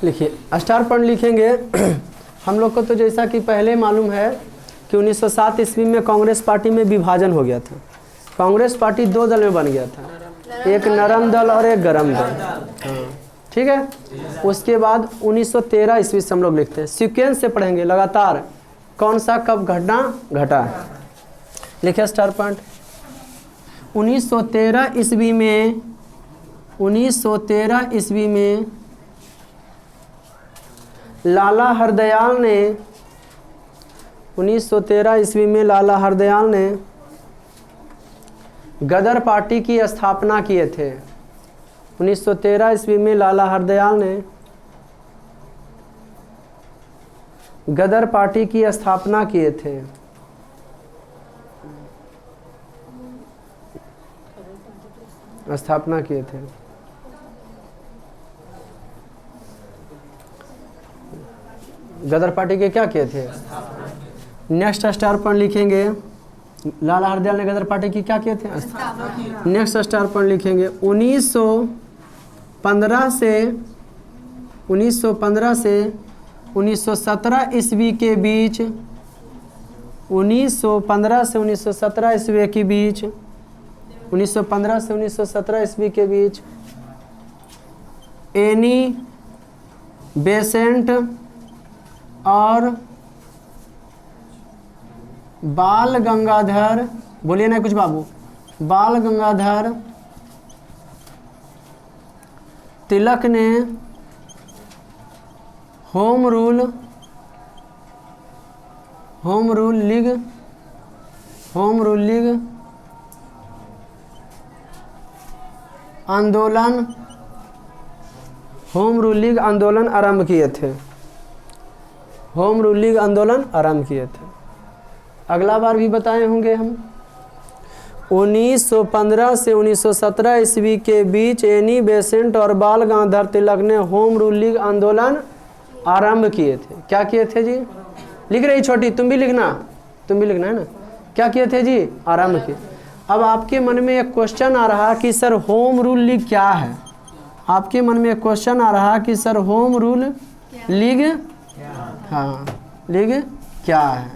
लिखिए star point लिखेंगे। हम लोग को तो जैसा कि पहले मालूम है कि 1907 ईस्वी में कांग्रेस पार्टी में विभाजन हो गया था। कांग्रेस पार्टी दो दल में बन गया था, एक नरम दल और एक गरम दल। हाँ ठीक है। उसके बाद 1913 ईस्वी से हम लोग लिखते हैं, सीक्वेंस से पढ़ेंगे लगातार कौन सा कब घटना घटा। लिखिए स्टार पॉइंट। 1913 ईस्वी में 1913 ईस्वी में लाला हरदयाल ने 1913 ईस्वी में लाला हरदयाल ने गदर पार्टी की स्थापना किए थे। 1913 ईस्वी में लाला हरदयाल ने गदर पार्टी की स्थापना किए थे। स्थापना किए थे। गदर पार्टी के क्या किए थे? नेक्स्ट स्टार पॉइंट लिखेंगे, लाला हरदयाल ने गदर पार्टी की क्या किए थे? नेक्स्ट स्टार पॉइंट लिखेंगे 1915 से 1917 ईस्वी के बीच 1915 से 1917 ईस्वी के बीच 1915 से 1917 ईस्वी के बीच एनी बेसेंट और बाल गंगाधर, बोलिए ना कुछ बाबू, बाल गंगाधर तिलक ने होम रूल लीग आंदोलन आरंभ किए थे। होम रूल लीग आंदोलन आरंभ किए थे। अगला बार भी बताए होंगे हम। 1915 से 1917 ईस्वी के बीच एनी बेसेंट और बाल गंगाधर तिलक ने होम रूल लीग आंदोलन आरंभ किए थे। क्या किए थे जी? लिख रही छोटी, तुम भी लिखना है ना। क्या किए थे जी? आरंभ किए। अब आपके मन में एक क्वेश्चन आ रहा कि सर होम रूल लीग क्या है? आपके मन में एक क्वेश्चन आ रहा कि सर होम रूल लीग, हाँ लीग क्या है?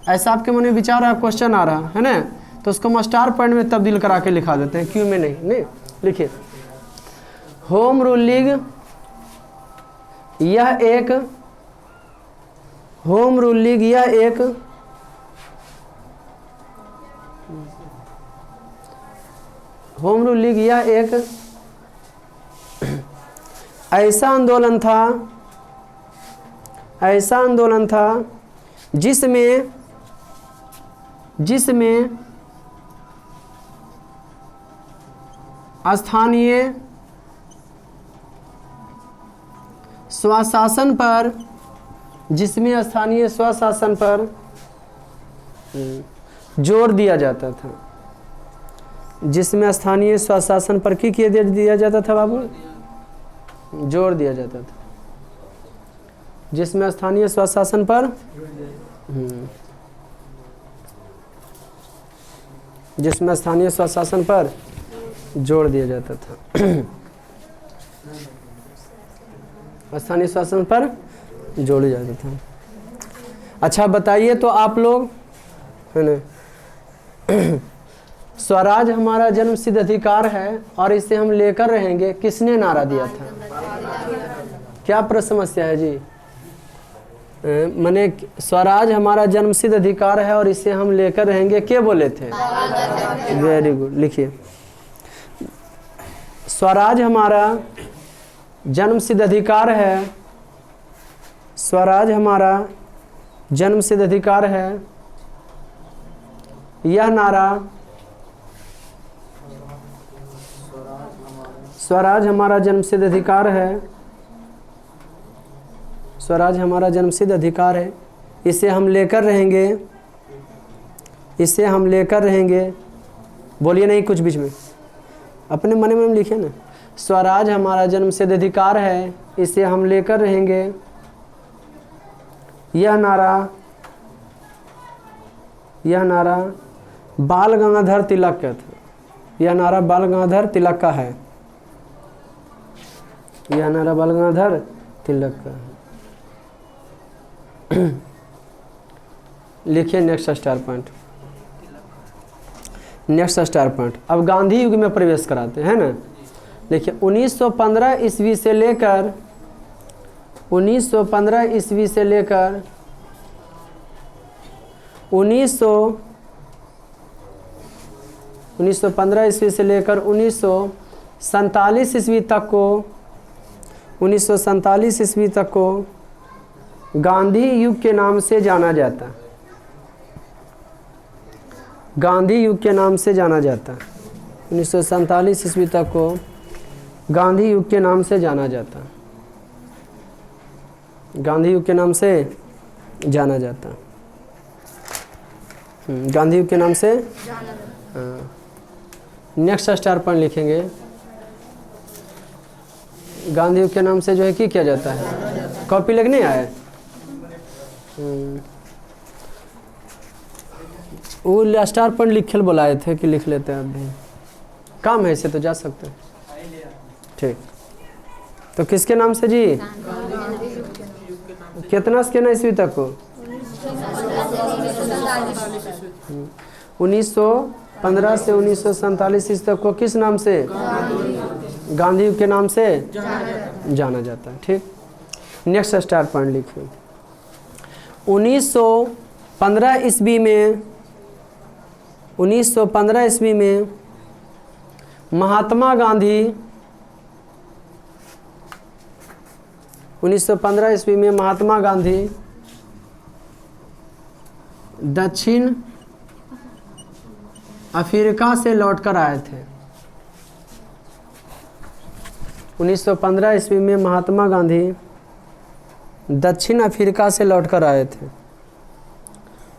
ऐसा आपके मन में विचार है, क्वेश्चन आ रहा है ना, तो उसको हम स्टार पॉइंट में तब्दील करा के लिखा देते हैं, क्यों में नहीं। लिखिए होम रूल लीग यह एक ऐसा आंदोलन था जिसमें स्थानीय स्वशासन पर जोर दिया जाता था। जिसमें स्थानीय स्वशासन पर क्या दिया जाता था बाबू? जोर दिया जाता था। जिसमें स्थानीय स्वशासन पर जोर दिया जाता था। स्थानीय शासन पर जोड़ जाता था। अच्छा बताइए तो आप लोग, है ना, स्वराज हमारा जन्मसिद्ध अधिकार है और इसे हम लेकर रहेंगे, किसने नारा दिया था? क्या प्रश्न समस्या है जी? माने स्वराज हमारा जन्मसिद्ध अधिकार है और इसे हम लेकर रहेंगे, के बोले थे? Very good. लिखिए स्वराज हमारा जन्मसिद्ध अधिकार है, स्वराज हमारा जन्मसिद्ध अधिकार है। यह नारा स्वराज हमारा जन्मसिद्ध अधिकार है, स्वराज हमारा जन्मसिद्ध अधिकार है, इसे हम लेकर रहेंगे, बोलिए नहीं कुछ बीच में, अपने मन में लिखे ना। स्वराज हमारा जन्मसिद्ध अधिकार है, इसे हम लेकर रहेंगे। यह नारा बाल गंगाधर तिलक का था। यह नारा बाल गंगाधर तिलक का है। यह नारा बाल गंगाधर तिलक का। लिखिए next star point. Next star point, अब गांधी युग में प्रवेश कराते हैं ना। देखिए 1915 ईस्वी से लेकर 1915 ईस्वी से लेकर 1915 ईस्वी से लेकर 1947 ईस्वी तक को 1947 ईस्वी तक को गांधी युग के नाम से जाना जाता। गांधी युग के नाम से जाना जाता। 1947 ईस्वी तक को गांधी युग के नाम से जाना जाता। गांधी युग के नाम से जाना जाता। गांधी युग के नाम से हाँ। नेक्स्ट स्टार पॉइंट लिखेंगे। गांधी युग के नाम से जो है कि किया जाता है। कॉपी लगने आए वो स्टार पॉइंट लिखे बुलाए थे कि लिख लेते हैं अभी। काम है इसे तो जा सकते हैं। ठीक, तो किसके नाम से जी? कितना से ईस्वी तक को? 1915 से 1947 ईस्वी तक को किस नाम से? गांधी युग के नाम से जाना जाता है। ठीक, नेक्स्ट स्टार पॉइंट लिखिए। 1915 ईस्वी में 1915 ईस्वी में महात्मा गांधी 1915 ईस्वी में महात्मा गांधी दक्षिण अफ्रीका से लौटकर आए थे। 1915 ईस्वी में महात्मा गांधी दक्षिण अफ्रीका से लौटकर आए थे।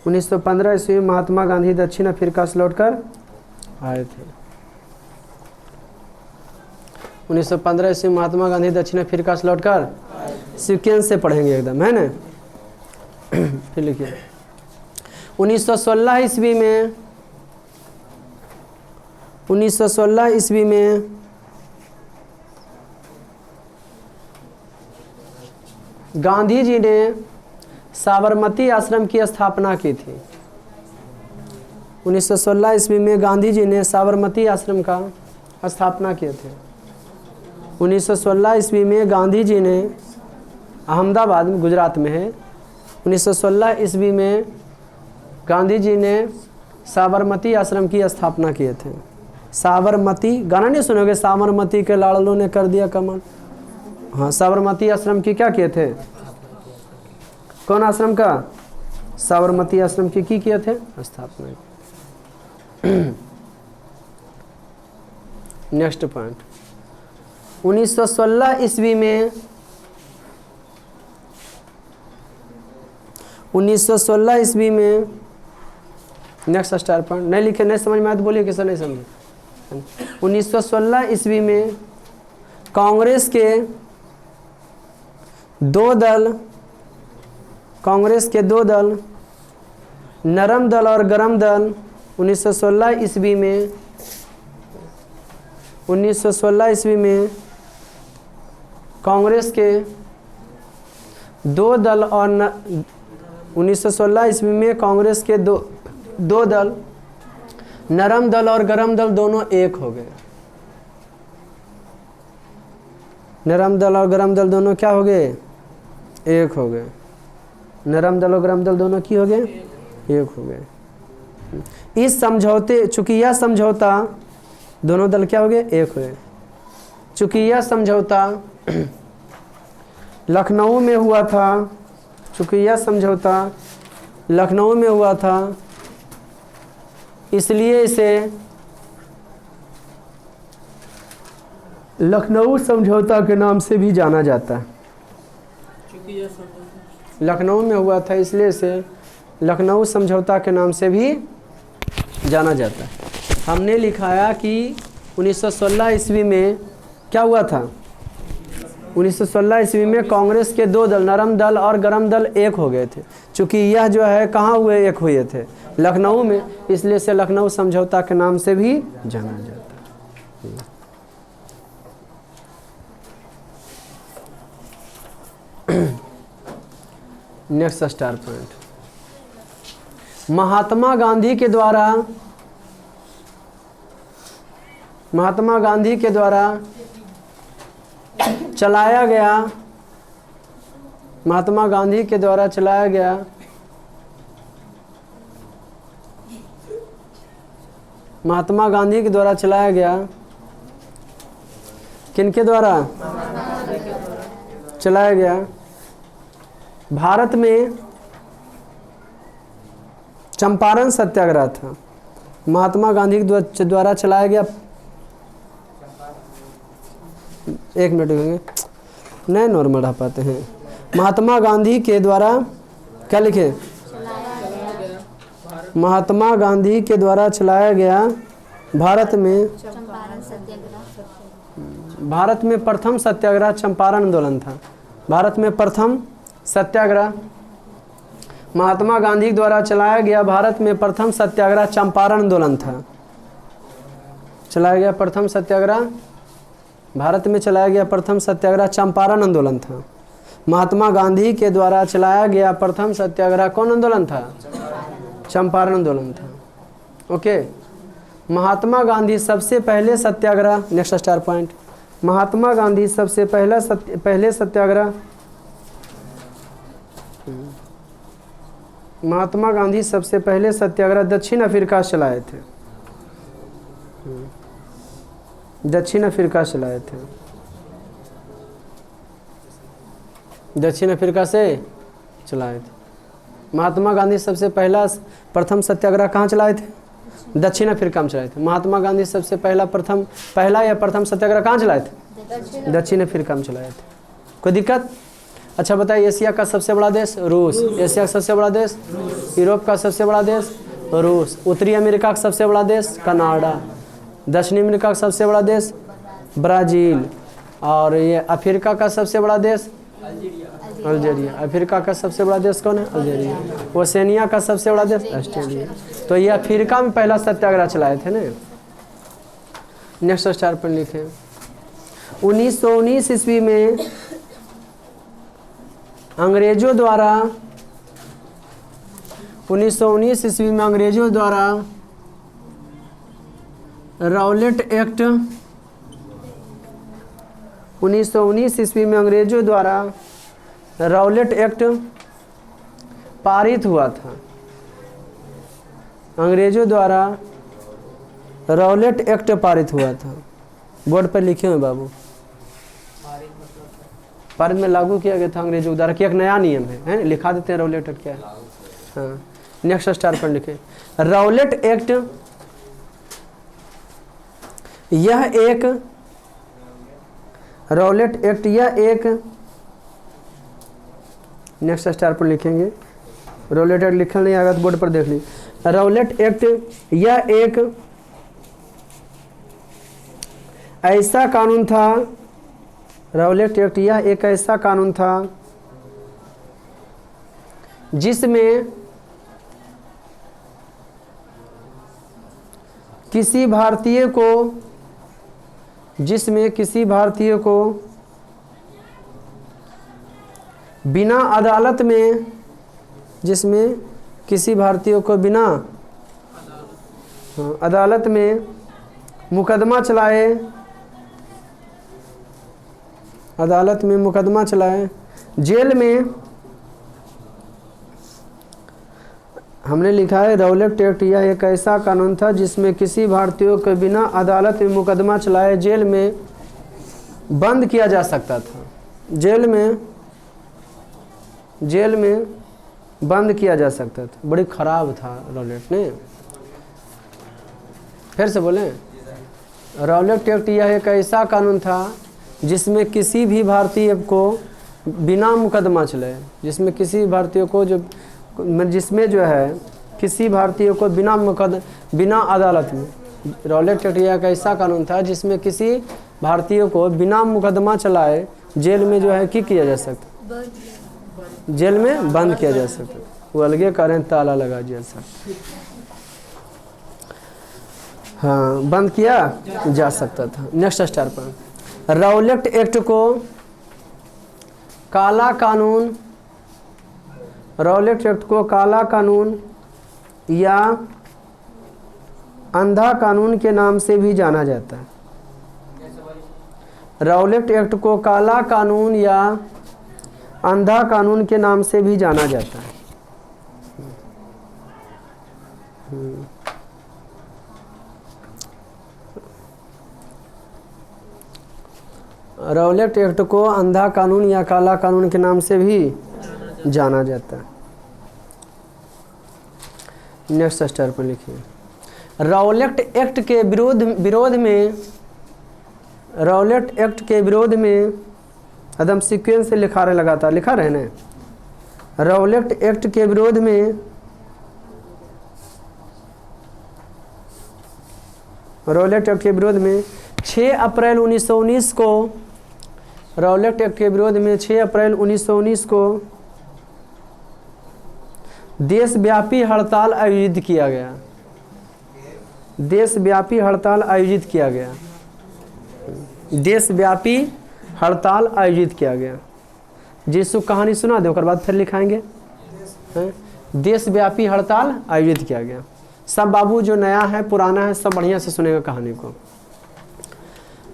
1915 ईस्वी में महात्मा गांधी दक्षिण अफ्रीका से लौटकर आए थे। 1915 ईस्वी में महात्मा गांधी दक्षिण अफ्रीका से लौटकर, सीक्वेंस से पढ़ेंगे एकदम, है ना। फिर लिखिए 1916 ईस्वी में 1916 ईस्वी में गांधी जी ने साबरमती आश्रम की स्थापना की थी। 1916 ईस्वी में गांधी जी ने साबरमती आश्रम का स्थापना किए थे। 1916 ईस्वी में गांधी जी ने अहमदाबाद गुजरात में है। 1916 ईस्वी में गांधी जी ने साबरमती आश्रम की स्थापना किए थे। साबरमती गाना नहीं सुनोगे? साबरमती के लाड़लों ने कर दिया कमाल। हाँ, साबरमती आश्रम की क्या किए थे? कौन आश्रम का? साबरमती आश्रम की किए थे स्थापना। नेक्स्ट पॉइंट, 1916 ईस्वी में 1916 ईस्वी में नेक्स्ट स्टार पॉइंट नहीं लिखे, नहीं समझ में आया तो बोलिए कैसा नहीं समझे। 1916 ईस्वी में कांग्रेस के दो दल नरम दल और गरम दल 1916 ईस्वी में 1916 ईस्वी में कांग्रेस के दो दल और 1916 ईस्वी में कांग्रेस के दो दल नरम दल और गरम दल दोनों एक हो गए। नरम दल और गरम दल दोनों क्या हो गए? एक हो गए। नरम दल और गरम दल दोनों की हो गए? एक हो गए। इस समझौते, चूंकि यह समझौता दोनों दल क्या हो गए? एक हुए। चूंकि यह समझौता लखनऊ में हुआ था, चूंकि यह समझौता लखनऊ में हुआ था, इसलिए इसे लखनऊ समझौता के नाम से भी जाना जाता है। लखनऊ में हुआ था इसलिए इसे लखनऊ समझौता के नाम से भी जाना जाता है। हमने लिखाया कि 1916 ईस्वी में क्या हुआ था? 1916 ईस्वी में कांग्रेस के दो दल नरम दल और गरम दल एक हो गए थे। चूँकि यह जो है कहाँ हुए? एक हुए थे लखनऊ में, इसलिए से लखनऊ समझौता के नाम से भी जाना जाता है। Next star point, Mahatma Gandhi के द्वारा चलाया गया, महात्मा गांधी के द्वारा चलाया गया महात्मा गांधी के द्वारा चलाया गया, किनके द्वारा चलाया गया, भारत में चंपारण सत्याग्रह था। महात्मा गांधी के द्वारा चलाया गया, एक मिनट रुकेंगे, नहीं नॉर्मल रह पाते हैं। महात्मा गांधी के द्वारा क्या लिखे, महात्मा गांधी के द्वारा चलाया गया भारत में प्रथम सत्याग्रह चंपारण आंदोलन था। भारत में प्रथम सत्याग्रह महात्मा गांधी द्वारा चलाया गया, भारत में प्रथम सत्याग्रह चंपारण आंदोलन था। चलाया गया प्रथम सत्याग्रह, भारत में चलाया गया प्रथम सत्याग्रह चंपारण आंदोलन था। महात्मा गांधी के द्वारा चलाया गया प्रथम सत्याग्रह कौन आंदोलन था, चंपारण आंदोलन था। ओके, महात्मा गांधी सबसे पहले सत्याग्रह, next star point, Mahatma Gandhi सबसे पहले सत्याग्रह, महात्मा गांधी सबसे पहले सत्याग्रह दक्षिण अफ्रीका से चलाए थे, दक्षिण अफ्रीका से चलाए थे, दक्षिण अफ्रीका से चलाए थे। महात्मा गांधी सबसे प्रथम सत्याग्रह कहाँ चलाए थे, दक्षिण अफ्रीका में चलाए थे। महात्मा गांधी सबसे पहला प्रथम सत्याग्रह कहाँ चलाए थे, दक्षिण अफ्रीका में चलाए थे। कोई दिक्कत? अच्छा बताइए, एशिया का सबसे बड़ा देश रूस, एशिया का सबसे बड़ा देश, यूरोप का सबसे बड़ा देश रूस, उत्तरी अमेरिका का सबसे बड़ा देश कनाडा, दक्षिणी अमेरिका का सबसे बड़ा देश ब्राज़ील, और ये अफ्रीका का सबसे बड़ा देश अल्जीरिया। अफ्रीका का सबसे बड़ा देश कौन है, अल्जीरिया। ओसेनिया का सबसे बड़ा देश ऑस्ट्रेलिया। तो ये अफ्रीका में पहला सत्याग्रह चलाए थे ना। नेक्स्ट स्टार पर लिखे, 1919 ईस्वी में अंग्रेजों द्वारा 1919 ईस्वी में अंग्रेजों द्वारा राउलेट एक्ट 1919 ईस्वी में अंग्रेजों द्वारा राउलेट एक्ट पारित हुआ था। अंग्रेजों द्वारा राउलेट एक्ट पारित हुआ था। बोर्ड पर लिखे हुए बाबू, पारित में लागू किया गया था अंग्रेजों द्वारा, कि एक नया नियम है लिखा देते हैं राउलेट एक्ट क्या है। हाँ, नेक्स्ट स्टार पर लिखे, राउलेट एक्ट यह एक नेक्स्ट स्टार पर लिखेंगे, राउलेट एक्ट लिखना नहीं आएगा तो बोर्ड पर देख लीजिए। राउलेट एक्ट यह एक ऐसा कानून था, राउलेट एक्ट यह एक ऐसा कानून था जिसमें किसी भारतीय को बिना अदालत में, जिसमें किसी भारतीय को बिना अदालत में मुकदमा चलाए, अदालत में मुकदमा चलाए, जेल में, हमने लिखा है राउलेट एक्ट यह एक ऐसा कानून था जिसमें किसी भारतीय को बिना अदालत में मुकदमा चलाए जेल में बंद किया जा सकता था। जेल में बंद किया जा सकता था। बड़ी खराब था राउलेट ने। फिर से बोलें, राउलेट एक्ट यह एक ऐसा कानून था जिसमें किसी भी भारतीय को बिना मुकदमा चलाए, जिसमें किसी भारतीय को जिसमें जो है किसी भारतीय को बिना अदालत में, राउलेट एक्ट यह एक ऐसा कानून था जिसमें किसी भारतीय को बिना मुकदमा चलाए जेल में जो है किया जा सकता, जेल में बंद किया जा सकता। वो अलगे करें ताला लगा जेल से, हाँ बंद किया जा सकता था। नेक्स्ट स्टार पर, राउलेट एक्ट को काला कानून रॉलेट एक्ट को काला कानून या अंधा कानून के नाम से भी जाना जाता है। रॉलेट एक्ट को काला कानून या अंधा कानून के नाम से भी जाना जाता है। रॉलेट एक्ट को अंधा कानून या काला कानून के नाम से भी जाना जाता है। नेक्स्ट स्टार पर लिखिए, रॉलेट एक्ट के विरोध में रॉलेट एक्ट के विरोध में एकदम सीक्वेंस से लिखा रहे, लगातार लिखा रहे ना। रॉलेट एक्ट के विरोध में रॉलेट एक्ट के विरोध में 6 अप्रैल 1919 को रॉलेट एक्ट के विरोध में 6 अप्रैल 1919 को देशव्यापी हड़ताल आयोजित किया गया। देशव्यापी हड़ताल आयोजित किया गया। देशव्यापी हड़ताल आयोजित किया गया। जिसको कहानी सुना दे उसके बाद फिर लिखाएंगे। देशव्यापी हड़ताल आयोजित किया गया। सब बाबू जो नया है पुराना है सब बढ़िया से सुनेगा कहानी को।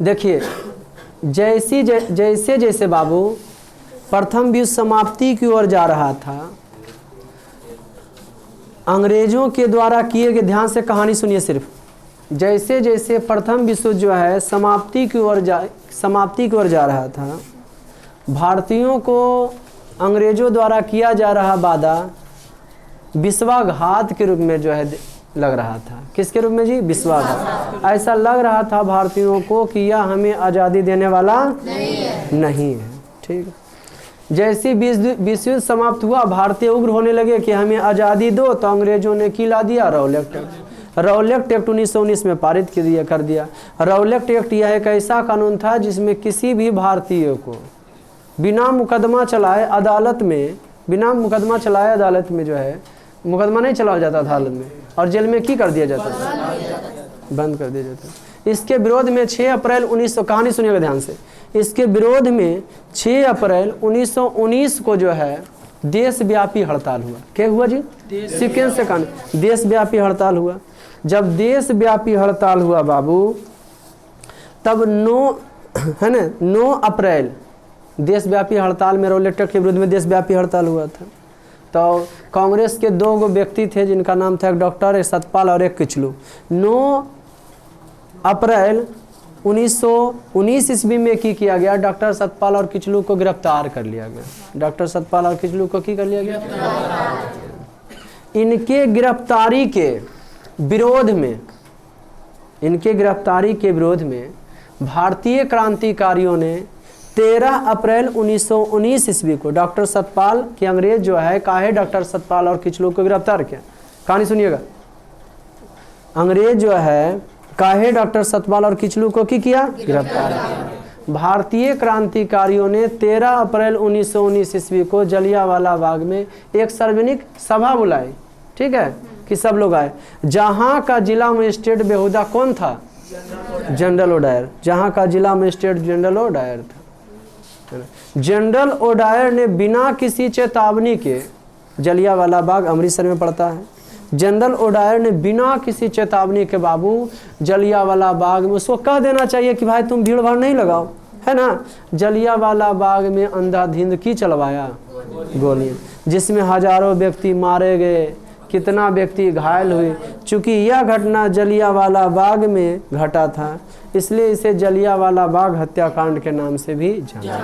देखिए जैसे जैसे बाबू प्रथम विश्व समाप्ति की ओर जा रहा था, अंग्रेजों के द्वारा किए गए, ध्यान से कहानी सुनिए सिर्फ, जैसे जैसे प्रथम विश्व जो है समाप्ति की ओर जा रहा था, भारतीयों को अंग्रेजों द्वारा किया जा रहा वादा विश्वासघात के रूप में जो है लग रहा था। किसके रूप में जी? विश्वासघात। ऐसा लग रहा था भारतीयों को कि यह हमें आज़ादी देने वाला नहीं है। ठीक है। जैसे विश्व युद्ध समाप्त हुआ, भारतीय उग्र होने लगे कि हमें आज़ादी दो, तो अंग्रेजों ने की ला दिया रॉलेट एक्ट। रॉलेट एक्ट 1919 में पारित कर दिया। रॉलेट एक्ट यह एक ऐसा कानून था जिसमें किसी भी भारतीय को बिना मुकदमा चलाए अदालत में जो है मुकदमा नहीं चलाया जाता था अदालत में, और जेल में की कर दिया जाता था, बंद कर दिया जाता था। इसके विरोध में 6 अप्रैल 1900, कहानी सुनिएगा ध्यान से, इसके विरोध में 6 अप्रैल 1919 को जो है देशव्यापी हड़ताल हुआ। क्या हुआ जी? सीक्वेंस से कहानी, देशव्यापी हड़ताल हुआ। जब देशव्यापी हड़ताल हुआ बाबू, तब 9 अप्रैल देशव्यापी हड़ताल में रॉलेट एक्ट के विरुद्ध में देशव्यापी हड़ताल हुआ था। तो कांग्रेस के 2 व्यक्ति थे जिनका नाम था एक डॉक्टर, एक सतपाल और एक किचलू। 9 अप्रैल 1919 ईस्वी में किया गया, डॉक्टर सतपाल और किचलू को गिरफ्तार कर लिया गया। डॉक्टर सतपाल और किचलू को कर लिया गया। इनके गिरफ्तारी के विरोध में भारतीय क्रांतिकारियों ने 13 अप्रैल 1919 ईस्वी को डॉक्टर सतपाल के अंग्रेज जो है काहे डॉक्टर सतपाल और किचलू को गिरफ्तार किया। कहानी सुनिएगा, अंग्रेज जो है काहे डॉक्टर सतपाल और किचलू को किया? गिरफ्तार किया। भारतीय क्रांतिकारियों ने 13 अप्रैल 1919 ईस्वी को जलियांवाला बाग में एक सार्वजनिक सभा बुलाई। ठीक है, कि सब लोग आए। जहां का जिला मजिस्ट्रेट बेहुदा कौन था? General O'Dwyer. जहां का जिला मजिस्ट्रेट जनरल ओडायर था। जनरल ओडायर ने बिना किसी चेतावनी के, जलियांवाला बाग अमृतसर में पड़ता है, जनरल ओडायर ने बिना किसी चेतावनी के बाबू जलियांवाला बाग में, उसको कह देना चाहिए कि भाई तुम भीड़ भाड़ नहीं लगाओ, है ना। जलियांवाला बाग में अंधाधुंध की चलवाया गोलियां, जिसमें हजारों व्यक्ति मारे गए, कितना व्यक्ति घायल हुए। चूंकि यह घटना जलियांवाला बाग में घटा था, इसलिए इसे जलियांवाला बाग हत्याकांड के नाम से भी जाना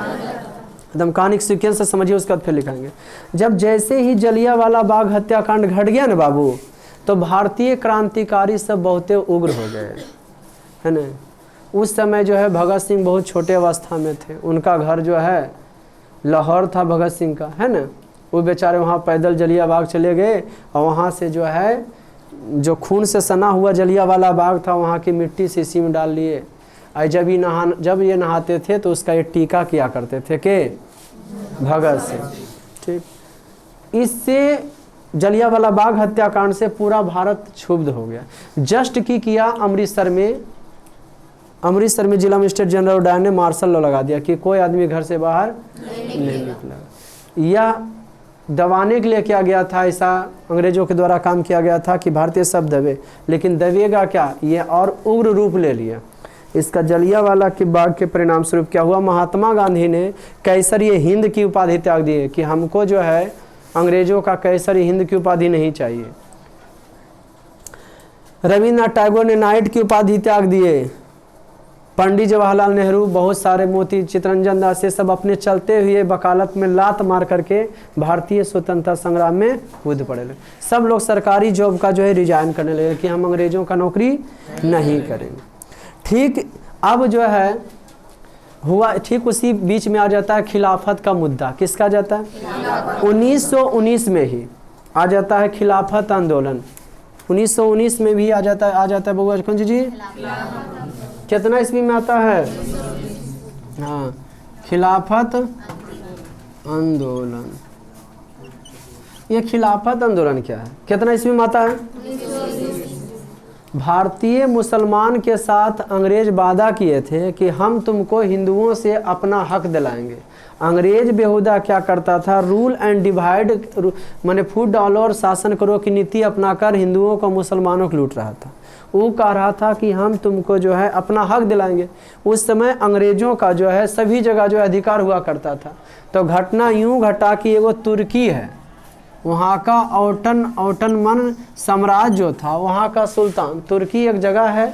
एकदम कहानी सीक्वेंस से समझिए, उसके बाद फिर लिखाएंगे। जब जैसे ही जलियांवाला बाग हत्याकांड घट गया ना बाबू, तो भारतीय क्रांतिकारी सब बहुत उग्र हो गए, है ना। उस समय जो है भगत सिंह बहुत छोटे अवस्था में थे। उनका घर जो है लाहौर था भगत सिंह का, है ना। वो बेचारे वहाँ पैदल जलियांवाला बाग चले गए, और वहाँ से जो है जो खून से सना हुआ जलियांवाला बाग था, वहाँ की मिट्टी शीशी में डाल लिए। और जब ये नहाते थे तो उसका ये टीका किया करते थे के भगत सिंह। ठीक, इससे जलियांवाला बाग हत्याकांड से पूरा भारत क्षुब्ध हो गया। जस्ट किया अमृतसर में जिला मजिस्ट्रेट जनरल ओडायर ने मार्शल लॉ लगा दिया कि कोई आदमी घर से बाहर नहीं निकला। या दबाने के लिए किया गया था, ऐसा अंग्रेजों के द्वारा काम किया गया था कि भारतीय सब दबे, लेकिन दबेगा क्या, ये और उग्र रूप ले लिया। इसका जलियांवाला के बाग के परिणाम स्वरूप क्या हुआ, महात्मा गांधी ने कैसर-ए हिंद की उपाधि त्याग दी है कि हमको जो है अंग्रेजों का कैसर हिंद की उपाधि नहीं चाहिए। रविन्द्रनाथ टैगोर ने नाइट की उपाधि त्याग दिए। पंडित जवाहरलाल नेहरू, बहुत सारे, मोती चित्तरंजन दास, ये सब अपने चलते हुए वकालत में लात मार करके भारतीय स्वतंत्रता संग्राम में कूद पड़े। सब लोग सरकारी जॉब का जो है रिजाइन करने लगे कि हम अंग्रेजों का नौकरी नहीं करेंगे। ठीक अब जो है हुआ, ठीक उसी बीच में आ जाता है खिलाफत का मुद्दा। किसका जाता है, 1919 में ही आ जाता है खिलाफत आंदोलन। 1919 में भी आ जाता है बबुआ कुंज जी, कितना ईस्वी में आता है, हाँ, खिलाफत आंदोलन। ये खिलाफत आंदोलन क्या है, कितना ईस्वी में आता है, भारतीय मुसलमान के साथ अंग्रेज वादा किए थे कि हम तुमको हिंदुओं से अपना हक दिलाएंगे। अंग्रेज बेहुदा क्या करता था, रूल एंड डिवाइड माने फूट डालो और शासन करो की नीति अपनाकर हिंदुओं को मुसलमानों को लूट रहा था। वो कह रहा था कि हम तुमको जो है अपना हक दिलाएंगे। उस समय अंग्रेजों का जो है सभी जगह जो अधिकार हुआ करता था। तो घटना यूँ घटा कि एगो तुर्की है, वहाँ का ओटोमन साम्राज्य जो था, वहाँ का सुल्तान, तुर्की एक जगह है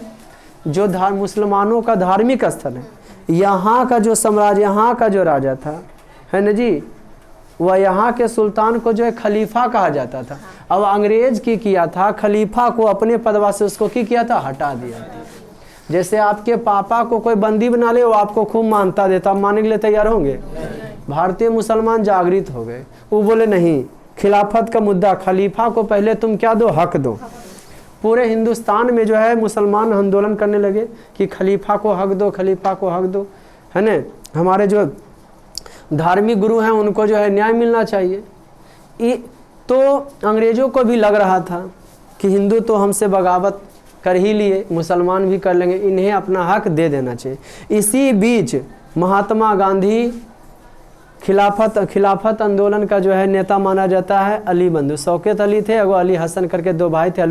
जो मुसलमानों का धार्मिक स्थल है। यहाँ का जो साम्राज्य, यहाँ का जो राजा था, है ना जी, वह यहाँ के सुल्तान को जो है खलीफा कहा जाता था। अब अंग्रेज की किया था, खलीफा को अपने पदवा से उसको की किया था, हटा दिया था। जैसे आपके पापा को कोई बंदी बना ले, वो आपको खूब मानता देता, मानने के लिए तैयार होंगे। भारतीय मुसलमान जागृत हो गए, वो बोले नहीं, खिलाफत का मुद्दा, खलीफा को पहले तुम क्या दो, हक दो। पूरे हिंदुस्तान में जो है मुसलमान आंदोलन करने लगे कि खलीफा को हक दो, खलीफा को हक दो, है ना, हमारे जो धार्मिक गुरु हैं उनको जो है न्याय मिलना चाहिए। तो अंग्रेजों को भी लग रहा था कि हिंदू तो हमसे बगावत कर ही लिए, मुसलमान भी कर लेंगे, इन्हें अपना हक दे देना चाहिए। इसी बीच महात्मा गांधी खिलाफत आंदोलन का जो है नेता माना जाता है अली बंधु। शौकत अली थे, वो अली हसन करके दो भाई थे,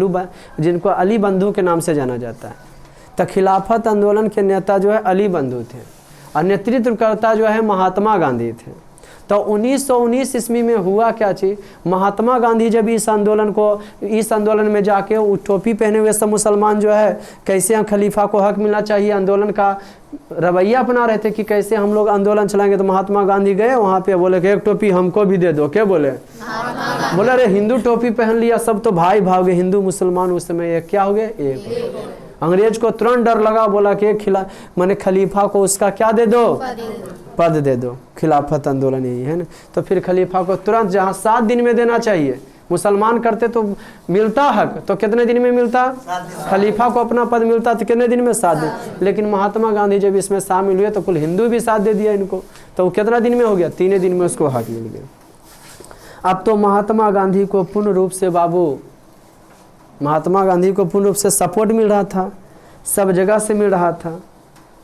जिनको अली बंधु के नाम से जाना जाता है। तो खिलाफत आंदोलन के नेता जो है अली बंधु थे और नेतृत्वकर्ता जो है महात्मा गांधी थे। तो 1919 ईस्वी में हुआ क्या चीज, महात्मा गांधी जब इस आंदोलन में जाके वो टोपी पहने हुए सब मुसलमान जो है कैसे खलीफा को हक मिलना चाहिए, आंदोलन का रवैया अपना रहे थे कि कैसे हम लोग आंदोलन चलाएंगे। तो महात्मा गांधी गए वहाँ पे, बोले कि एक टोपी हमको भी दे दो। क्या बोले, बोले अरे हिंदू टोपी पहन लिया, सब तो भाई भाव गए, हिंदू मुसलमान उस समय एक क्या हो गए, एक। अंग्रेज को तुरंत डर लगा, बोला कि माने खलीफा को उसका क्या दे दो, पद दे दो। खिलाफत आंदोलन यही है ना। तो फिर खलीफा को तुरंत, जहाँ 7 दिन में देना चाहिए, मुसलमान करते तो मिलता हक, तो कितने दिन में मिलता, खलीफा को अपना पद मिलता तो कितने दिन में, 7 दिन। लेकिन महात्मा गांधी जब इसमें शामिल हुए तो कुल हिंदू भी साथ दे दिया इनको, तो वो कितना दिन में हो गया, 3 दिन में उसको हक मिल गया। अब तो महात्मा गांधी को पूर्ण रूप से महात्मा गांधी को पूर्ण रूप से सपोर्ट मिल रहा था, सब जगह से मिल रहा था।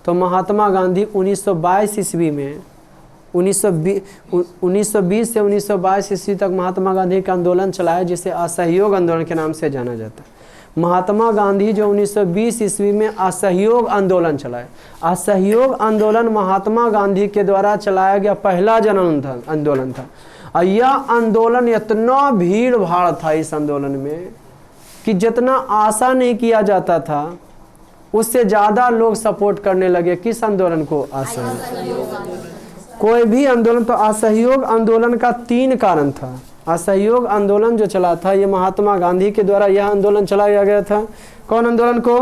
तो महात्मा गांधी 1922 ईस्वी में 1920 से 1922 ईस्वी तक महात्मा गांधी का आंदोलन चलाया, जिसे असहयोग आंदोलन के नाम से जाना जाता है। महात्मा गांधी जो 1920 ईस्वी में असहयोग आंदोलन चलाए, असहयोग आंदोलन महात्मा गांधी के द्वारा चलाया गया पहला जन आंदोलन था। और यह आंदोलन इतना भीड़ भाड़ था इस आंदोलन में कि जितना आशा नहीं किया जाता था उससे ज़्यादा लोग सपोर्ट करने लगे। किस आंदोलन को, असहयोग। कोई भी आंदोलन, तो असहयोग आंदोलन का 3 कारण था। असहयोग आंदोलन जो चला था, ये महात्मा गांधी के द्वारा यह आंदोलन चलाया गया था। कौन आंदोलन को,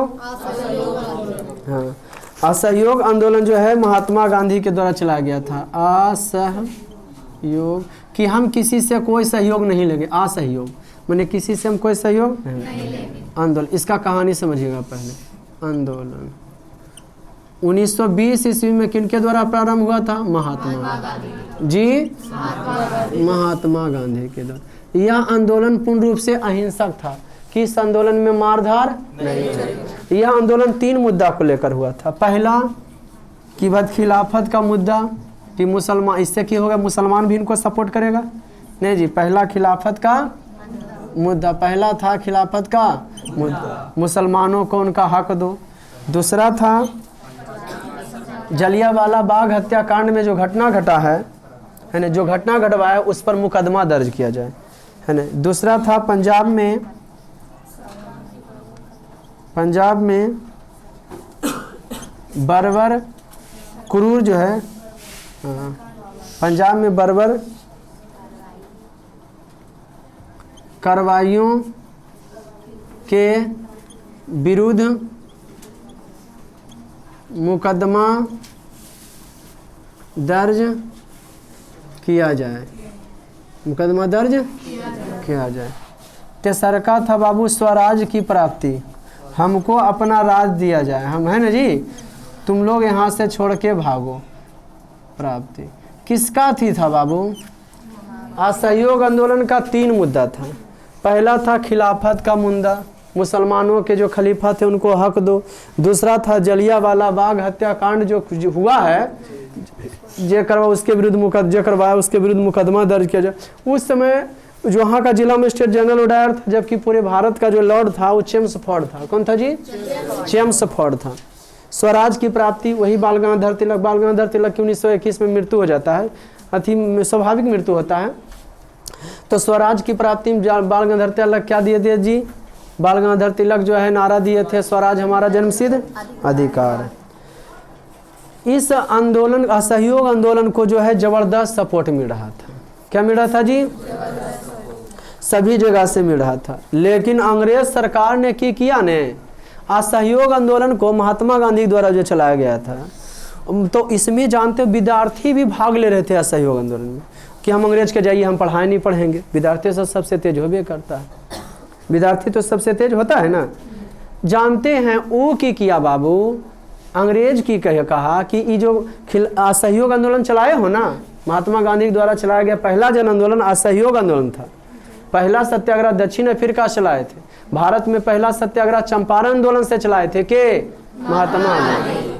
हाँ, असहयोग आंदोलन जो है महात्मा गांधी के द्वारा चलाया गया था। असहयोग कि हम किसी से कोई सहयोग नहीं लेंगे, असहयोग मैंने किसी से हम कोई सहयोग नहीं लेंगे। आंदोलन, इसका कहानी समझिएगा पहले। आंदोलन 1920 ईस्वी में किनके द्वारा प्रारंभ हुआ था, महात्मा जी, महात्मा गांधी के द्वारा। यह आंदोलन पूर्ण रूप से अहिंसक था। किस आंदोलन में मारधार नहीं। यह आंदोलन 3 मुद्दा को लेकर हुआ था। पहला कि खिलाफत का मुद्दा कि मुसलमान, इससे क्या होगा, मुसलमान भी इनको सपोर्ट करेगा नहीं जी, पहला खिलाफत का मुद्दा, पहला था खिलाफत का मुद्दा, मुसलमानों को उनका हक दो। दूसरा था जलियांवाला बाग हत्याकांड में जो घटना घटा है ना, जो घटना घटवाया है उस पर मुकदमा दर्ज किया जाए, है ना। दूसरा था पंजाब में बर्बर क्रूर जो है, पंजाब में बर्बर कार्रवाइयों के विरुद्ध मुकदमा दर्ज किया जाए, मुकदमा दर्ज किया जाए। तेसर का था बाबू स्वराज की प्राप्ति, हमको अपना राज दिया जाए, हम है ना जी, तुम लोग यहाँ से छोड़ के भागो। प्राप्ति किसका थी था बाबू? असहयोग आंदोलन का 3 मुद्दा था। पहला था खिलाफत का मुद्दा, मुसलमानों के जो खलीफा थे उनको हक दो। दूसरा था जलियांवाला बाग हत्याकांड जो हुआ है, जे करवा उसके विरुद्ध जे करवाया उसके विरुद्ध मुकदमा दर्ज किया जाए। उस समय जो वहाँ का जिला मजिस्ट्रेट जनरल उडायर था, जबकि पूरे भारत का जो लॉर्ड था वो चेम्सफोर्ड था। कौन था जी? चेम्सफोर्ड था। स्वराज की प्राप्ति वही बाल गंगाधर तिलक, बाल गंगाधर तिलक की 1921 में मृत्यु हो जाता है, अति स्वाभाविक मृत्यु होता है। तो स्वराज की प्राप्ति में बाल गंगाधर तिलक क्या दिए थे जी? बाल गंगाधर तिलक जो है नारा दिए थे, स्वराज हमारा जन्मसिद्ध अधिकार है। इस आंदोलन, असहयोग आंदोलन को जो है जबरदस्त सपोर्ट मिल रहा था। क्या मिल रहा था जी? सभी जगह से मिल रहा था। लेकिन अंग्रेज सरकार ने किया ने असहयोग आंदोलन को महात्मा गांधी द्वारा जो चलाया गया था, तो इसमें जानते विद्यार्थी भी भाग ले रहे थे असहयोग आंदोलन में कि हम अंग्रेज के जाइए, हम पढ़ाई नहीं पढ़ेंगे। विद्यार्थी से सबसे तेज होबे करता है, विद्यार्थी तो सबसे तेज होता है ना। जानते हैं वो की किया बाबू? अंग्रेज की कहा कि ये जो असहयोग आंदोलन चलाए हो ना, महात्मा गांधी द्वारा चलाया गया पहला जन आंदोलन असहयोग आंदोलन था। पहला सत्याग्रह दक्षिण अफ्रीका चलाए थे। भारत में पहला सत्याग्रह चंपारण आंदोलन से चलाए थे के महात्मा गांधी।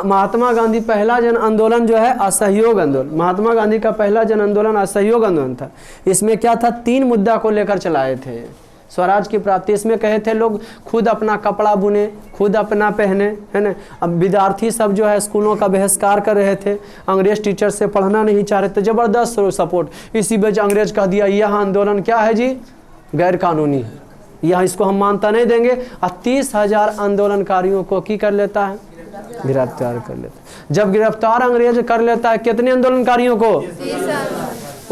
महात्मा गांधी पहला जन आंदोलन जो है असहयोग आंदोलन, महात्मा गांधी का पहला जन आंदोलन असहयोग आंदोलन था। इसमें क्या था? 3 मुद्दा को लेकर चलाए थे। स्वराज की प्राप्ति, इसमें कहे थे लोग खुद अपना कपड़ा बुने, खुद अपना पहने, है ना। अब विद्यार्थी सब जो है स्कूलों का बहिष्कार कर रहे थे, अंग्रेज टीचर से पढ़ना नहीं चाह रहे थे, जबरदस्त सपोर्ट। इसी बीच अंग्रेज कह दिया यह आंदोलन क्या है जी? गैर कानूनी है, यह इसको हम मानता नहीं देंगे। और 30,000 आंदोलनकारियों को की कर लेता है? गिरफ्तार कर लेता है। जब गिरफ्तार अंग्रेज कर लेता है कितने आंदोलनकारियों को?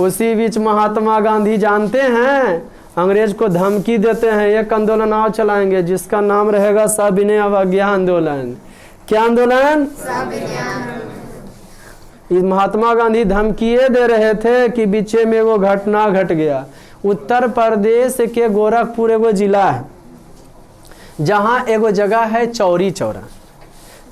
उसी बीच महात्मा गांधी जानते हैं अंग्रेज को धमकी देते हैं, एक आंदोलन और चलाएंगे जिसका नाम रहेगा सविनय अवज्ञा आंदोलन। क्या आंदोलन? महात्मा गांधी धमकिए दे रहे थे कि बीचे में वो घटना घट गया। उत्तर प्रदेश के गोरखपुर एगो जिला है जहाँ एगो जगह है चौरी चौरा।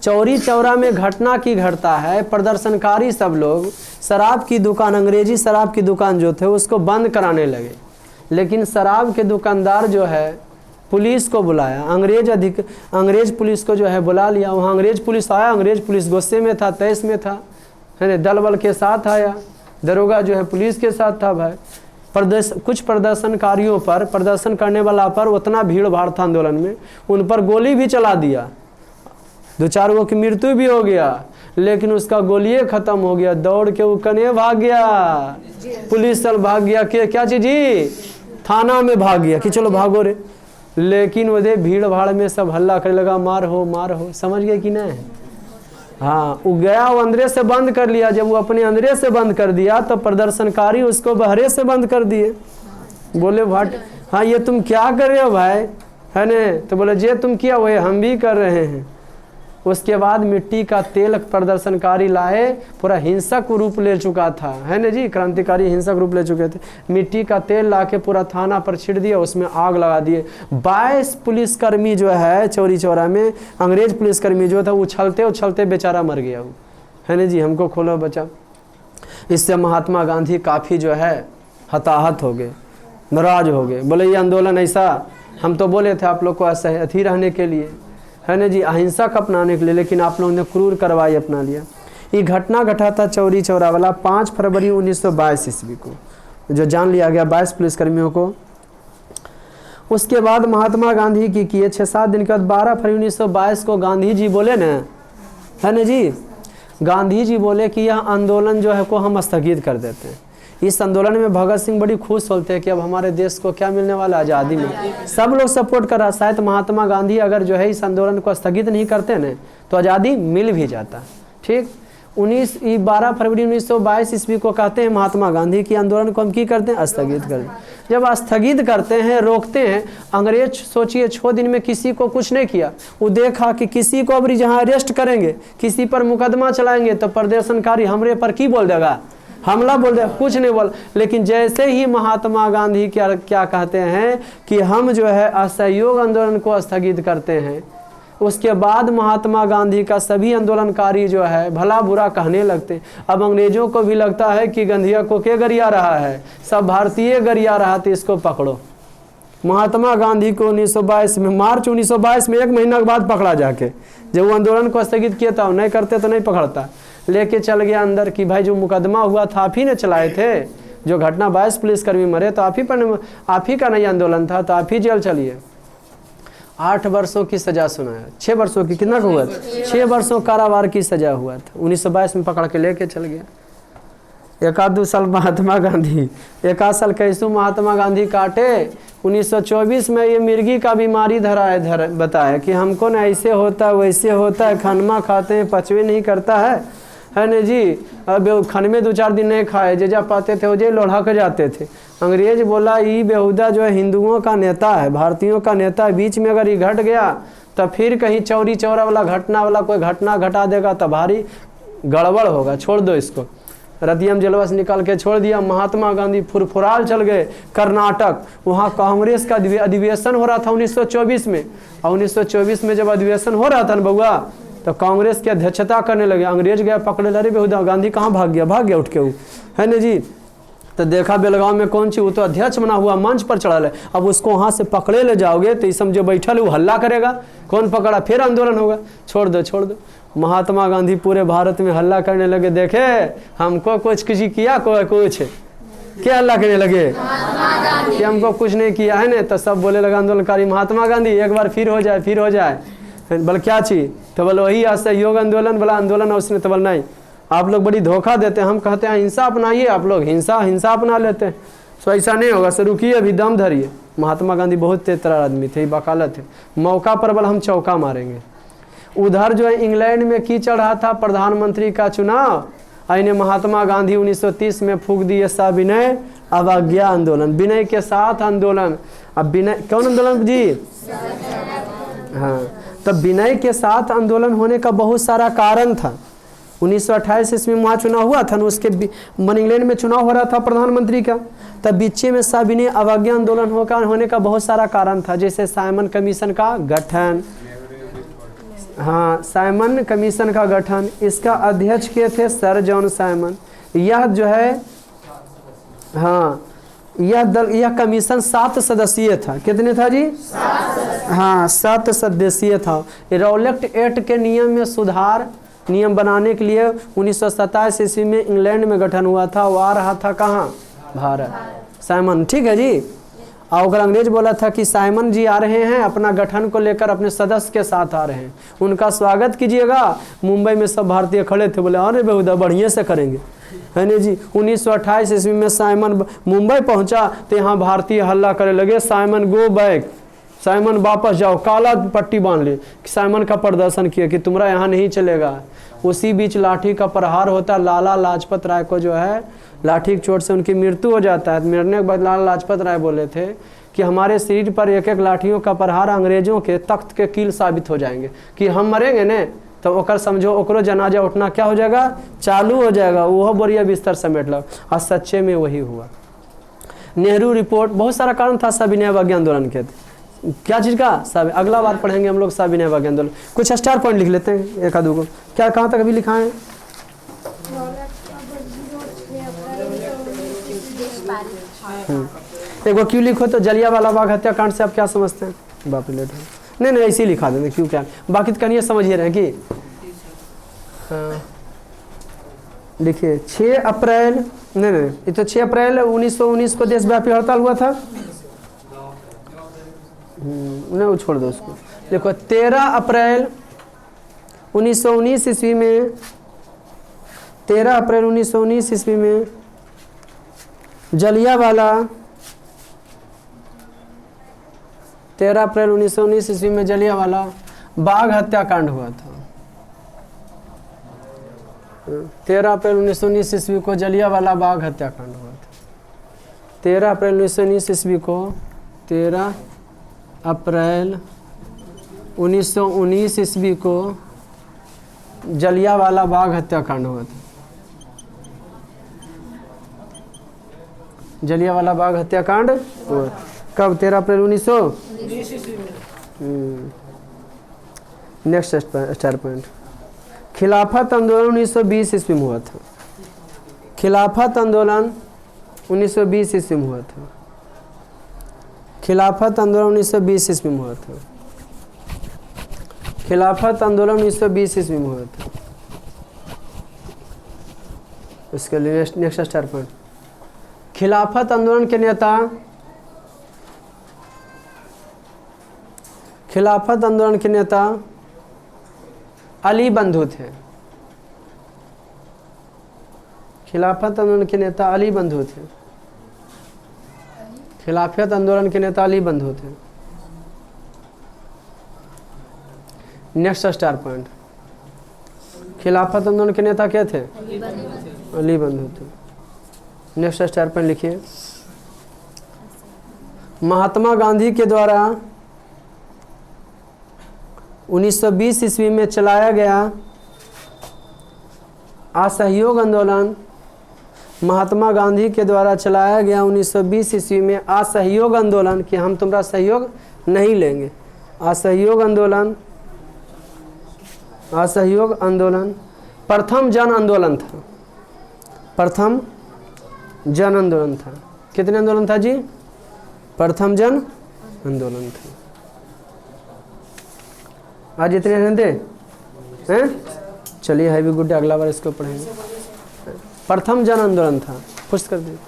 चौरी चौरा में घटना की घटता है, प्रदर्शनकारी सब लोग शराब की दुकान, अंग्रेजी शराब की दुकान जो थे उसको बंद कराने लगे। लेकिन शराब के दुकानदार जो है पुलिस को बुलाया, अंग्रेज पुलिस को जो है बुला लिया। वहाँ अंग्रेज पुलिस आया, अंग्रेज पुलिस गुस्से में था, तेज में था, है ना, दल बल के साथ आया। दरोगा जो है पुलिस के साथ था भाई। कुछ प्रदर्शनकारियों पर, प्रदर्शन करने वाला पर उतना भीड़ भाड़ था आंदोलन में, उन पर गोली भी चला दिया। 2-4 लोगों की मृत्यु भी हो गया, लेकिन उसका गोलियां खत्म हो गया। दौड़ के वो कने भाग गया, पुलिस चल भाग गया कि क्या चीज जी? थाना में भाग गया कि चलो भागो रे। लेकिन वो भीड़ भाड़ में सब हल्ला करने लगा, मार हो मार हो। समझ गए कि नहीं? हाँ, वो गया, वो अंदरे से बंद कर लिया। जब वो अपने अंदरे से बंद कर दिया तो प्रदर्शनकारी उसको बहरे से बंद कर दिए। बोले भाट, हाँ ये तुम क्या कर रहे हो भाई, है ना? तो बोले जे तुम किया वही हम भी कर रहे हैं। उसके बाद मिट्टी का तेल प्रदर्शनकारी लाए, पूरा हिंसक रूप ले चुका था, है ना जी, क्रांतिकारी हिंसक रूप ले चुके थे। मिट्टी का तेल लाके पूरा थाना पर छिड़ दिया, उसमें आग लगा दिए। 22 पुलिसकर्मी जो है चौरी चौरा में, अंग्रेज पुलिसकर्मी जो था उछलते उछलते बेचारा मर गया वो, है ना जी, हमको खोलो बचा। इससे महात्मा गांधी काफ़ी जो है हताहत हो गए, नाराज हो गए। बोले ये आंदोलन ऐसा, हम तो बोले थे आप लोग को अथी रहने के लिए, है ना जी, अहिंसक अपनाने के लिए, लेकिन आप लोगों ने क्रूर कार्रवाई अपना लिया। ये घटना घटा था चौरी चौरा वाला 5 फरवरी 1922 ईस्वी को। जो जान लिया गया 22 पुलिसकर्मियों को। उसके बाद महात्मा गांधी की किए 6-7 दिन के बाद 12 फरवरी 1922 को गांधी जी बोले ना, है ना जी, गांधी जी बोले कि यह आंदोलन जो है को हम स्थगित कर देते हैं। इस आंदोलन में भगत सिंह बड़ी खुश होते हैं कि अब हमारे देश को क्या मिलने वाला, आज़ादी में। सब लोग सपोर्ट कर रहा, शायद महात्मा गांधी अगर जो है इस आंदोलन को स्थगित नहीं करते ना तो आज़ादी मिल भी जाता। ठीक, 12 फरवरी 1922 ईस्वी को कहते हैं महात्मा गांधी की आंदोलन को हम की करते हैं, स्थगित कर दें। जब स्थगित करते हैं, रोकते हैं, अंग्रेज सोचिए 6 दिन में किसी को कुछ नहीं किया। वो देखा कि किसी को अब जहाँ अरेस्ट करेंगे, किसी पर मुकदमा चलाएंगे तो प्रदर्शनकारी हमरे पर की बोल देगा, हमला बोल देगा, कुछ नहीं बोल। लेकिन जैसे ही महात्मा गांधी क्या कहते हैं कि हम जो है असहयोग आंदोलन को स्थगित करते हैं, उसके बाद महात्मा गांधी का सभी आंदोलनकारी जो है भला बुरा कहने लगते। अब अंग्रेजों को भी लगता है कि गांधी को क्या गरिया रहा है, सब भारतीय गरिया रहा, तो इसको पकड़ो। महात्मा गांधी को 1922 में, मार्च 1922 में 1 महीना के बाद पकड़ा जाके। जब वो आंदोलन को स्थगित किया था, नहीं करते तो नहीं पकड़ता, लेके चल गया अंदर कि भाई जो मुकदमा हुआ था आप ही ने चलाए थे, जो घटना 22 पुलिसकर्मी मरे तो आप ही का नहीं आंदोलन था, तो आप ही जेल चलिए। 8 वर्षों की सजा सुनाया, 6 वर्षों की, कितना हुआ था, 6 वर्षों कारावार की सजा हुआ था। 1922 में पकड़ के लेके चल गया। 1-2 साल महात्मा गांधी, 1 साल कैसू महात्मा गांधी काटे। 1924 में ये मिर्गी का बीमारी बताया कि हमको ना ऐसे होता है वैसे होता है, खानमा खाते हैं पचवे नहीं करता है ना जी। अब खाने में 2-4 दिन नहीं खाए, जे जा पाते थे वो जे लोढ़ा के जाते थे। अंग्रेज बोला ये बेहुदा जो है हिंदुओं का नेता है, भारतीयों का नेता है, बीच में अगर ये घट गया तो फिर कहीं चौरी चौरा वाला घटना वाला कोई घटना घटा देगा तो भारी गड़बड़ होगा, छोड़ दो इसको। रतियम जेलवा से निकाल के छोड़ दिया। महात्मा गांधी फुरफुराल चल गए कर्नाटक, वहाँ कांग्रेस का अधिवेशन हो रहा था 1924 में। और 1924 में जब अधिवेशन हो रहा था ना बउआ, तो कांग्रेस की अध्यक्षता करने लगे। अंग्रेज गया पकड़े, अरे बेहुदा गांधी कहाँ भाग गया उठ के वो, है ना जी। तो देखा बेलगांव में कौन सी, वो तो अध्यक्ष बना हुआ मंच पर चढ़ा है। अब उसको वहाँ से पकड़े ले जाओगे तो इस जो बैठा है वो हल्ला करेगा, कौन पकड़ा, फिर आंदोलन होगा। छोड़ दो। महात्मा गांधी पूरे भारत में हल्ला करने लगे, देखे हमको कुछ किसी किया, कुछ क्या हल्ला करने लगे कि हमको कुछ नहीं किया है ना। तो सब बोले लगा आंदोलनकारी, महात्मा गांधी एक बार फिर हो जाए। बोले क्या चीज, तो बोले वही असहयोग आंदोलन वाला आंदोलन। उसने तो बोला नहीं, आप लोग बड़ी धोखा देते हैं, हम कहते हैं हिंसा अपनाइए, आप लोग हिंसा अपना लेते हैं, तो ऐसा नहीं होगा, सर रुकिए अभी दम धरिए। महात्मा गांधी बहुत तेज तरार आदमी थे, वकालत थे, मौका पर बोला हम चौका मारेंगे। उधर जो है इंग्लैंड में की चल रहा था प्रधानमंत्री का चुनाव, आइने महात्मा गांधी 1930 में फूंक दिए सविनय अवज्ञा आंदोलन, विनय के साथ आंदोलन। अब विनय कौन आंदोलन जी, हाँ, तब विनय के साथ आंदोलन होने का बहुत सारा कारण था। 1928 ईस्वी में वहाँ चुनाव हुआ था ना, उसके इंग्लैंड में चुनाव हो रहा था प्रधानमंत्री का, तब बीच में सविनय अवज्ञा आंदोलन होने का बहुत सारा कारण था। जैसे साइमन कमीशन का गठन, हाँ साइमन कमीशन का गठन, इसका अध्यक्ष के थे सर जॉन साइमन। यह जो है, हाँ यह कमीशन 7 सदस्यीय था। कितने था जी, 7। हाँ 7 सदस्यीय था। रॉलेट एक्ट के नियम बनाने के लिए 1927 ईस्वी में इंग्लैंड में गठन हुआ था। वो आ रहा था कहाँ, भारत, साइमन, ठीक है जी। और अंग्रेज बोला था कि साइमन जी आ रहे हैं, अपना गठन को लेकर अपने सदस्य के साथ आ रहे हैं, उनका स्वागत कीजिएगा। मुंबई में सब भारतीय खड़े थे, बोले अरे बेहुदा बढ़िया से करेंगे, है ना जी। 1928 ईस्वी में साइमन मुंबई पहुंचा तो यहाँ भारतीय हल्ला करने लगे, साइमन गो बैक, साइमन वापस जाओ, काला पट्टी बांध ली। साइमन का प्रदर्शन किया कि तुम्हारा यहाँ नहीं चलेगा। उसी बीच लाठी का प्रहार होता, लाला लाजपत राय को जो है लाठी की चोट से उनकी मृत्यु हो जाता है। मरने के बाद लाला लाजपत राय बोले थे कि हमारे शरीर पर एक एक लाठियों का प्रहार अंग्रेजों के तख्त के कील साबित हो जाएंगे कि हम मरेंगे ने तो ओकर समझो ओकरो जनाजा उठना क्या हो जाएगा, चालू हो जाएगा। वह बोरिया बिस्तर समेट लो। और सच्चे में वही हुआ। नेहरू रिपोर्ट, बहुत सारा कारण था सविनय अवज्ञा आंदोलन के। क्या चीज़ का, सब अगला बार पढ़ेंगे हम लोग सविनय अवज्ञा आंदोलन। कुछ स्टार पॉइंट लिख लेते हैं एक आधो को। क्या कहाँ तक अभी लिखा है, एक बार क्यों लिखो तो जलियांवाला बाग हत्याकांड से आप क्या समझते हैं, बाप रे लेट नहीं ऐसे ही लिखा देंगे, क्यों क्या, बाकी तो कहीं समझिए रहे कि हाँ देखिए 6 अप्रैल नहीं ये तो 6 अप्रैल 1919 को देशव्यापी हड़ताल हुआ था। नहीं वो छोड़ दो उसको। देखो 13 अप्रैल 1919 ईस्वी में 13 अप्रैल 1919 ईस्वी में जलियांवाला 13 अप्रैल 1919 ईस्वी में जलियांवाला बाग हत्याकांड हुआ था। 13 अप्रैल 1919 ईस्वी को जलियांवाला बाग हत्याकांड हुआ था। 13 अप्रैल 1919 ईस्वी को 13 अप्रैल 1919 ईस्वी को जलियांवाला बाग हत्याकांड हुआ था। जलियांवाला बाग हत्याकांड हुआ कब? 13 अप्रैल 1919 नेक्स्ट स्टार पॉइंट खिलाफत आंदोलन 1920 ईस्वी में हुआ था। खिलाफत आंदोलन 1920 ईस्वी में हुआ था। खिलाफत आंदोलन 1920 ईस्वी में हुआ था। खिलाफत आंदोलन 1920 ईस्वी में हुआ था। इसके लिए नेक्स्ट स्टार पॉइंट खिलाफत आंदोलन के नेता खिलाफत आंदोलन के नेता अली बंधु थे। खिलाफत आंदोलन के नेता अली बंधु थे। खिलाफत आंदोलन के नेता अली बंधु थे। नेक्स्ट स्टार पॉइंट खिलाफत आंदोलन के नेता क्या थे? अली बंधु थे। नेक्स्ट स्टार पॉइंट लिखिए महात्मा गांधी के द्वारा 1920 ईस्वी में चलाया गया असहयोग आंदोलन। महात्मा गांधी के द्वारा चलाया गया 1920 ईस्वी में असहयोग आंदोलन कि हम तुम्हारा सहयोग नहीं लेंगे। असहयोग आंदोलन प्रथम जन आंदोलन था। प्रथम जन आंदोलन था। कितने आंदोलन था जी? प्रथम जन आंदोलन था। आज इतने रहते हैं। चलिए हैवी गुड डे, अगला बार इसको पढ़ेंगे। प्रथम जन आंदोलन था। पुष्ट कर दीजिए।